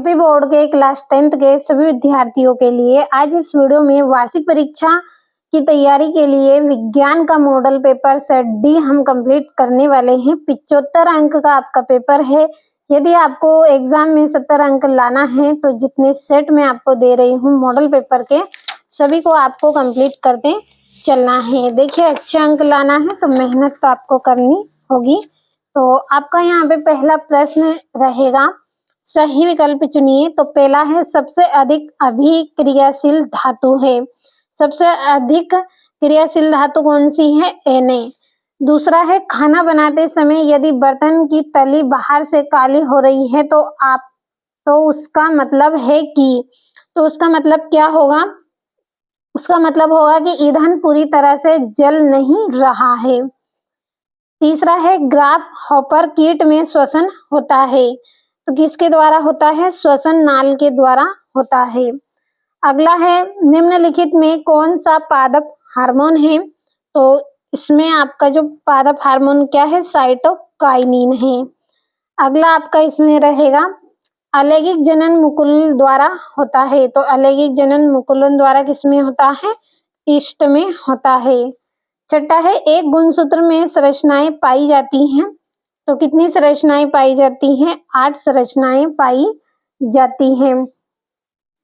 UP board के class 10th के सभी विद्यार्थियों के लिए आज इस वीडियो में वार्षिक परीक्षा की तैयारी के लिए विज्ञान का मॉडल पेपर सेट डी हम कंप्लीट करने वाले हैं। 75 अंक का आपका पेपर है। यदि आपको एग्जाम में 70 अंक लाना है तो जितने सेट मैं आपको दे रही हूँ मॉडल पेपर के सभी को आपको कंप्लीट करते चलना है। देखिए, अच्छे अंक लाना है तो मेहनत तो आपको करनी होगी। तो आपका यहाँ पे पहला प्रश्न रहेगा, सही विकल्प चुनिए। तो पहला है, सबसे अधिक अभिक्रियाशील धातु है। सबसे अधिक क्रियाशील धातु कौन सी है? Na। दूसरा है, खाना बनाते समय यदि बर्तन की तली बाहर से काली हो रही है तो उसका मतलब है कि, तो उसका मतलब क्या होगा? उसका मतलब होगा कि ईंधन पूरी तरह से जल नहीं रहा है। तीसरा है, ग्राफ हॉपर कीट में श्वसन होता है। तो किसके द्वारा होता है? श्वसन नाल के द्वारा होता है। अगला है, निम्नलिखित में कौन सा पादप हार्मोन है? तो इसमें आपका जो पादप हार्मोन क्या है? साइटोकाइनिन है। अगला आपका इसमें रहेगा, अलैंगिक जनन मुकुल द्वारा होता है। तो अलैंगिक जनन मुकुलन द्वारा किसमें होता है? ईस्ट में होता है। छठा है, एक गुणसूत्र में संरचनाएं पाई जाती हैं। तो कितनी संरचनाएं पाई जाती हैं? 8 संरचनाएं पाई जाती हैं।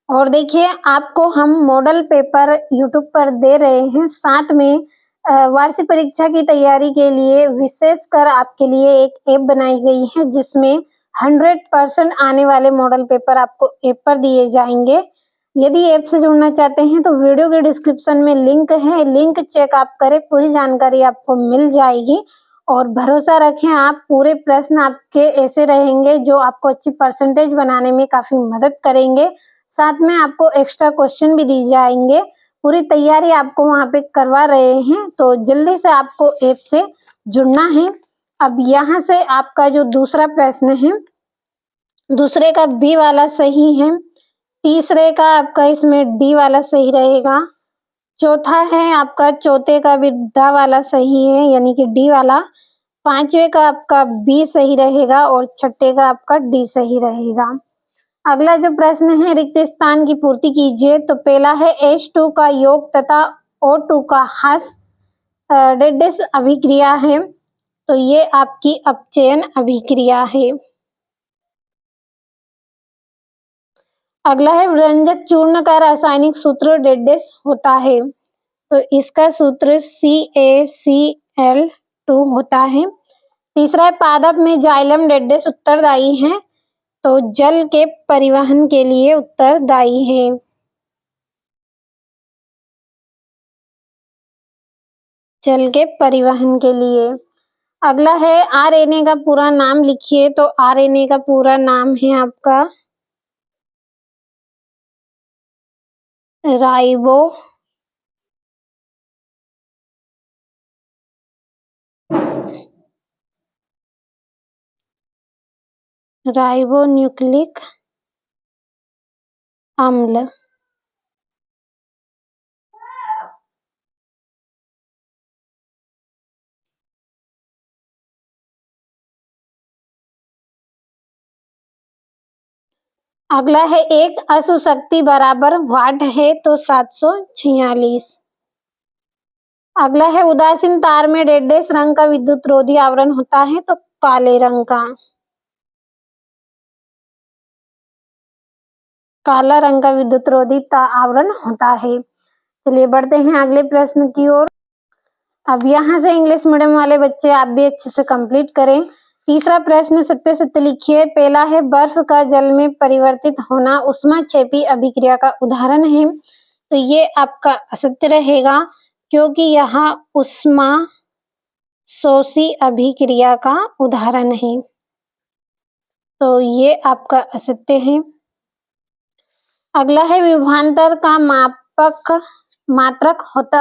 और देखिए, आपको हम मॉडल पेपर यूट्यूब पर दे रहे हैं, साथ में वार्षिक परीक्षा की तैयारी के लिए विशेषकर आपके लिए एक ऐप बनाई गई है जिसमें 100% आने वाले मॉडल पेपर आपको ऐप पर दिए जाएंगे। यदि ऐप से जुड़ना चाहते हैं तो वीडियो के डिस्क्रिप्शन में लिंक है, लिंक चेक आप करें, पूरी जानकारी आपको मिल जाएगी। और भरोसा रखें, आप पूरे प्रश्न आपके ऐसे रहेंगे जो आपको अच्छी परसेंटेज बनाने में काफी मदद करेंगे। साथ में आपको एक्स्ट्रा क्वेश्चन भी दी जाएंगे। पूरी तैयारी आपको वहां पे करवा रहे हैं, तो जल्दी से आपको ऐप से जुड़ना है। अब यहाँ से आपका जो दूसरा प्रश्न है, दूसरे का बी वाला सही है, तीसरे का आपका इसमें डी वाला सही रहेगा, चौथा है आपका चौथे का भी ड वाला सही है यानी कि डी वाला, पांचवे का आपका बी सही रहेगा और छठे का आपका डी सही रहेगा। अगला जो प्रश्न है, रिक्त स्थान की पूर्ति कीजिए। तो पहला है, H2 का योग तथा O2 का ह्रास डेडेस अभिक्रिया है। तो ये आपकी अपचयन अभिक्रिया है। अगला है, व्यंजक चूर्ण का रासायनिक सूत्र डेडेस होता है। तो इसका सूत्र CaCl2 होता है। तीसरा है, पादप में जाइलम डेडेस उत्तरदायी है। तो जल के परिवहन के लिए उत्तरदायी है। जल के परिवहन के लिए। अगला है, आरएनए का पूरा नाम लिखिए। तो आरएनए का पूरा नाम है आपका राइबो राइबोन्यूक्लिक अम्ल। अगला है, एक अशु शक्ति बराबर वाट है। तो 746। अगला है, उदासीन तार में डेडेस रंग का विद्युत रोधी आवरण होता है। तो काले रंग का, काला रंग का विद्युत रोधी आवरण होता है। चलिए बढ़ते हैं अगले प्रश्न की ओर। अब यहाँ से इंग्लिश मीडियम वाले बच्चे आप भी अच्छे से कंप्लीट करें। तीसरा प्रश्न सत्य सत्य लिखिए। पहला है, बर्फ का जल में परिवर्तित होना ऊष्माक्षेपी अभिक्रिया का उदाहरण है। तो ये आपका असत्य रहेगा क्योंकि यहाँ ऊष्मा शोषी अभिक्रिया का उदाहरण है। तो ये आपका असत्य है। अगला है, विभवांतर का मात्रक होता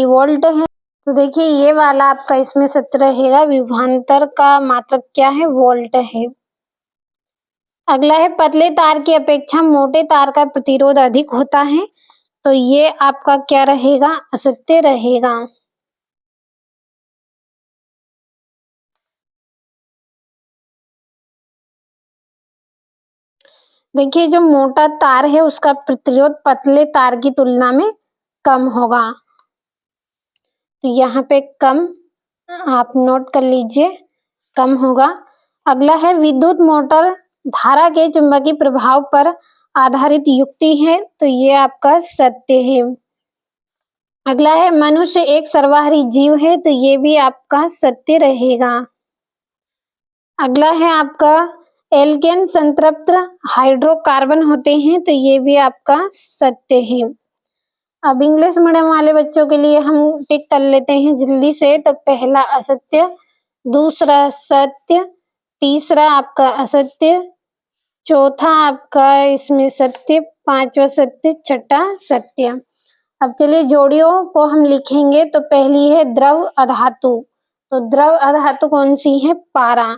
वोल्ट है। तो देखिए, ये वाला आपका इसमें सत्य रहेगा। विभवांतर का मात्रक क्या है? वोल्ट है। अगला है, पतले तार की अपेक्षा मोटे तार का प्रतिरोध अधिक होता है। तो ये आपका क्या रहेगा? असत्य रहेगा। देखिए जो मोटा तार है उसका प्रतिरोध पतले तार की तुलना में कम होगा, तो यहाँ पे कम आप नोट कर लीजिए, कम होगा। अगला है विद्युत मोटर धारा के चुंबकीय प्रभाव पर आधारित युक्ति है, तो ये आपका सत्य है। अगला है मनुष्य एक सर्वाहारी जीव है, तो ये भी आपका सत्य रहेगा। अगला है आपका एल्केन संतृप्त हाइड्रोकार्बन होते हैं, तो ये भी आपका सत्य है। अब इंग्लिश मीडियम वाले बच्चों के लिए हम टिक कर लेते हैं जल्दी से। तो पहला असत्य, दूसरा सत्य, तीसरा आपका असत्य, चौथा आपका इसमें सत्य, पांचवा सत्य, छठा सत्य। अब चलिए जोड़ियों को हम लिखेंगे। तो पहली है द्रव अधातु, तो द्रव अधातु कौन सी है? पारा।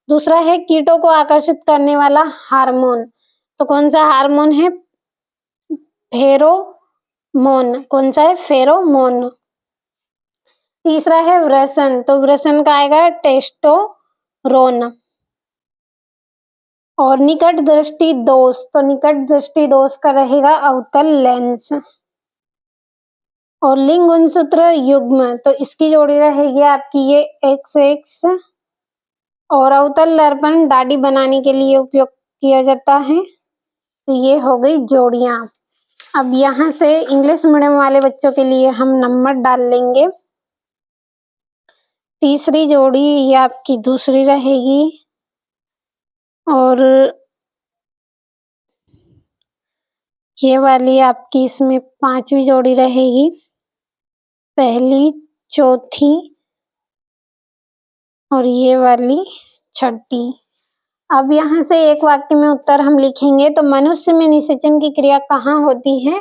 दूसरा है कीटों को आकर्षित करने वाला हार्मोन, तो कौन सा हार्मोन है? फेरोमोन। कौन सा है? फेरोमोन। तीसरा है वृषण, तो वृषण का आएगा टेस्टोरोन। और निकट दृष्टि दोष, तो निकट दृष्टि दोष का रहेगा अवतल लेंस। और लिंग गुणसूत्र युग्म, तो इसकी जोड़ी रहेगी आपकी ये XX। और अवतल दर्पण दाढ़ी बनाने के लिए उपयोग किया जाता है, तो ये हो गई जोड़ियां। अब यहाँ से इंग्लिश मीडियम वाले बच्चों के लिए हम नंबर डाल लेंगे। तीसरी जोड़ी ये आपकी दूसरी रहेगी, और ये वाली आपकी इसमें पांचवी जोड़ी रहेगी, पहली, चौथी और ये वाली छठी। अब यहाँ से एक वाक्य में उत्तर हम लिखेंगे। तो मनुष्य में निषेचन की क्रिया कहाँ होती है?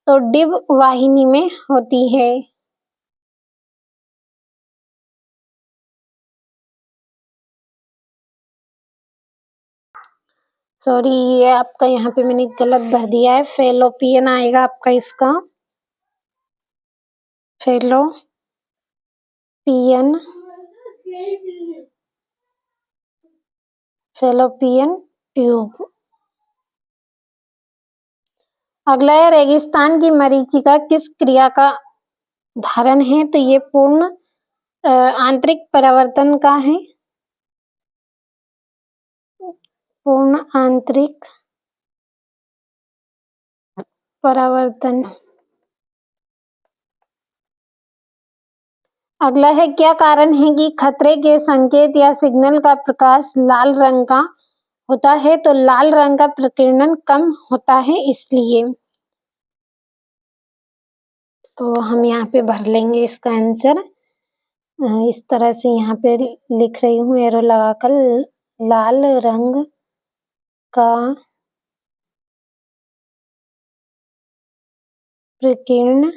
तो डिंब वाहिनी में होती है। सॉरी, ये आपका यहाँ पे मैंने गलत भर दिया है, फेलोपियन आएगा आपका इसका, फेलोपियन, फेलोपियन ट्यूब। अगला है रेगिस्तान की मरीचिका किस क्रिया का उदाहरण है? तो ये पूर्ण आंतरिक परावर्तन का है, पूर्ण आंतरिक परावर्तन। अगला है क्या कारण है कि खतरे के संकेत या सिग्नल का प्रकाश लाल रंग का होता है? तो लाल रंग का प्रकीर्णन कम होता है इसलिए। तो हम यहाँ पे भर लेंगे इसका आंसर इस तरह से, यहाँ पे लिख रही हूँ एरो लगाकर, लाल रंग का प्रकीर्ण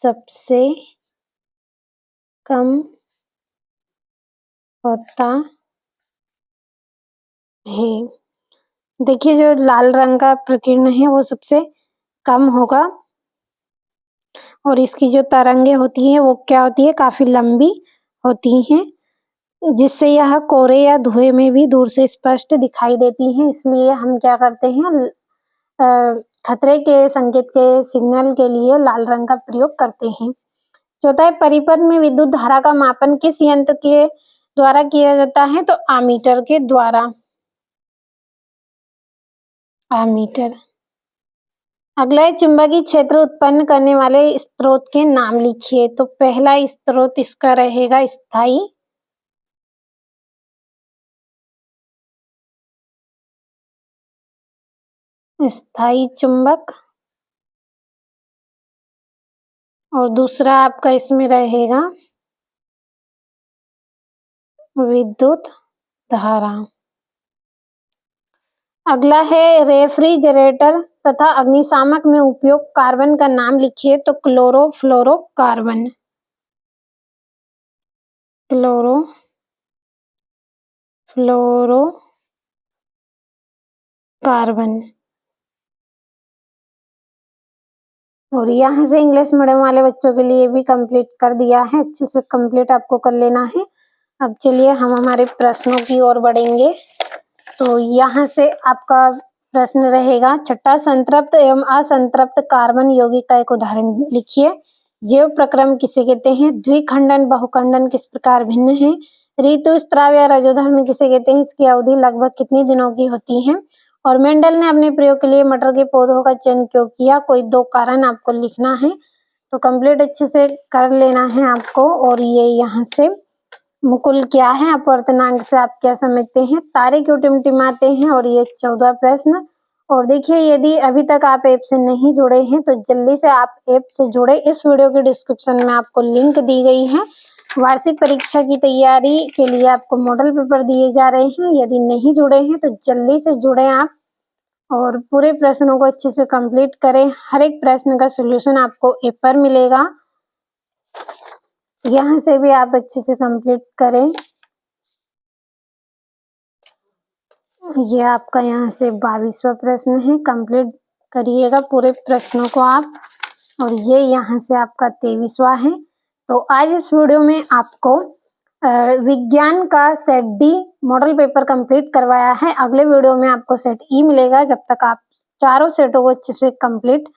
सबसे कम होता है। देखिए जो लाल रंग का प्रकीर्ण है वो सबसे कम होगा, और इसकी जो तरंगे होती हैं वो क्या होती है? काफी लंबी होती हैं, जिससे यह कोहरे या धुएं में भी दूर से स्पष्ट दिखाई देती हैं। इसलिए हम क्या करते हैं, खतरे के संकेत के सिग्नल के लिए लाल रंग का प्रयोग करते हैं। चौथा है परिपथ में विद्युत धारा का मापन किस यंत्र के द्वारा किया जाता है? तो आमीटर के द्वारा, आमीटर। अगला है चुंबकीय क्षेत्र उत्पन्न करने वाले स्रोत के नाम लिखिए। तो पहला स्रोत इसका रहेगा स्थायी, स्थायी चुंबक। और दूसरा आपका इसमें रहेगा विद्युत धारा। अगला है रेफ्रिजरेटर तथा अग्निशामक में उपयोग कार्बन का नाम लिखिए। तो क्लोरोफ्लोरोकार्बन, क्लोरोफ्लोरोकार्बन। और यहाँ से इंग्लिश मीडियम वाले बच्चों के लिए भी कंप्लीट कर दिया है, अच्छे से कंप्लीट आपको कर लेना है। अब चलिए हम हमारे प्रश्नों की ओर बढ़ेंगे। तो यहाँ से आपका प्रश्न रहेगा, छठा, संतृप्त एवं असंतृप्त कार्बन यौगिक का एक उदाहरण लिखिए। जैव प्रक्रम किसे कहते हैं? द्विखंडन बहुखंडन किस प्रकार भिन्न है? ऋतुस्राव या रजोधर्म किसे कहते हैं? इसकी अवधि लगभग कितने दिनों की होती है? और मेंडल ने अपने प्रयोग के लिए मटर के पौधों का चयन क्यों किया? कोई 2 कारण आपको लिखना है, तो कंप्लीट अच्छे से कर लेना है आपको। और ये यहाँ से मुकुल क्या है? अपवर्तनांक से आप क्या समझते हैं? तारे क्यों टिमटिमाते हैं? और ये 14 प्रश्न। और देखिए, यदि अभी तक आप ऐप से नहीं जुड़े हैं तो जल्दी से आप ऐप से जुड़े। इस वीडियो के डिस्क्रिप्शन में आपको लिंक दी गई है। वार्षिक परीक्षा की तैयारी के लिए आपको मॉडल पेपर दिए जा रहे हैं। यदि नहीं जुड़े हैं तो जल्दी से जुड़े आप और पूरे प्रश्नों को अच्छे से कंप्लीट करें। हर एक प्रश्न का सोल्यूशन आपको ऐप पर मिलेगा, यहाँ से भी आप अच्छे से कंप्लीट करें। ये आपका यहाँ से 22वां प्रश्न है, कंप्लीट करिएगा पूरे प्रश्नों को आप। और ये यहाँ से आपका 23वां है। तो आज इस वीडियो में आपको विज्ञान का set D model paper complete करवाया है। अगले वीडियो में आपको सेट ई मिलेगा। जब तक आप चारों सेटों को अच्छे से कंप्लीट